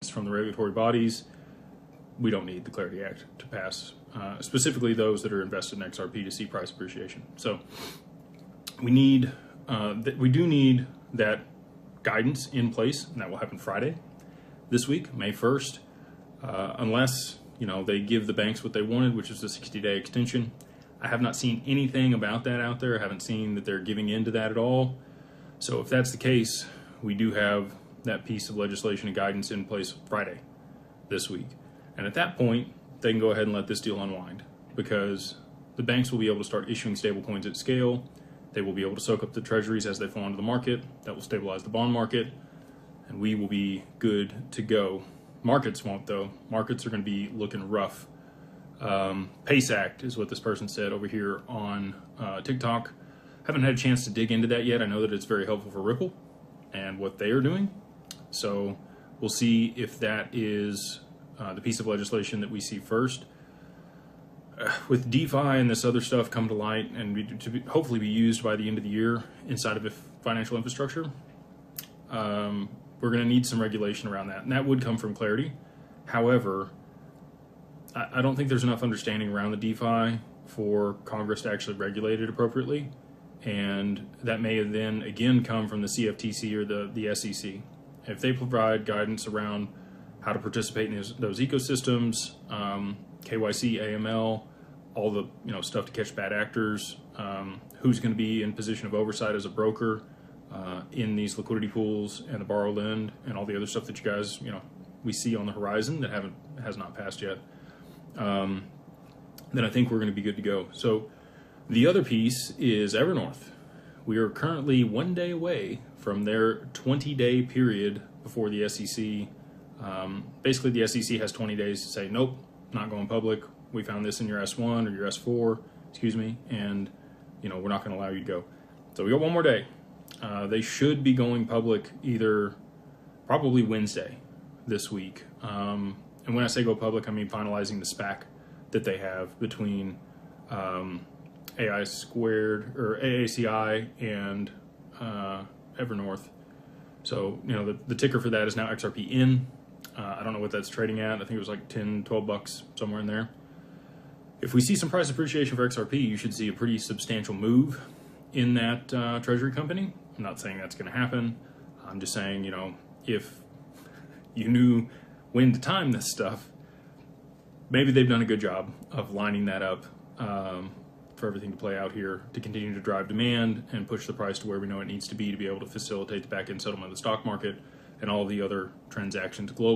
from the regulatory bodies, we don't need the Clarity Act to pass, specifically those that are invested in XRP to see price appreciation. So we do need that guidance in place, and that will happen Friday this week, May 1st, unless they give the banks what they wanted, which is the 60-day extension. I have not seen anything about that out there. I haven't seen that they're giving in to that at all. So if that's the case, we do have that piece of legislation and guidance in place Friday this week. And at that point, they can go ahead and let this deal unwind, because the banks will be able to start issuing stable coins at scale. They will be able to soak up the treasuries as they flow into the market. That will stabilize the bond market, and we will be good to go. Markets won't, though. Markets are going to be looking rough. PACE Act is what this person said over here on TikTok. Haven't had a chance to dig into that yet. I know that it's very helpful for Ripple and what they are doing. So we'll see if that is the piece of legislation that we see first. With DeFi and this other stuff come to light and hopefully be used by the end of the year inside of financial infrastructure, we're going to need some regulation around that. And that would come from Clarity. However, I don't think there's enough understanding around the DeFi for Congress to actually regulate it appropriately. And that may then again come from the CFTC or the SEC. If they provide guidance around how to participate in those ecosystems, KYC, AML, all the stuff to catch bad actors, who's going to be in position of oversight as a broker in these liquidity pools and the borrow lend and all the other stuff that you guys we see on the horizon that has not passed yet, then I think we're going to be good to go. So the other piece is Evernorth. We are currently 1 day away from their 20-day period before the SEC. Basically, the SEC has 20 days to say, nope, not going public. We found this in your S1 or your S4, excuse me, and we're not going to allow you to go. So we got 1 more day. They should be going public probably Wednesday this week. And when I say go public, I mean finalizing the SPAC that they have between AI Squared or AACI and Evernorth. So the ticker for that is now XRPN. I don't know what that's trading at. I think it was like 10, 12 bucks, somewhere in there. If we see some price appreciation for XRP, you should see a pretty substantial move in that treasury company. I'm not saying that's going to happen. I'm just saying, if you knew when to time this stuff, maybe they've done a good job of lining that up for everything to play out here to continue to drive demand and push the price to where we know it needs to be able to facilitate the back-end settlement of the stock market and all the other transactions globally.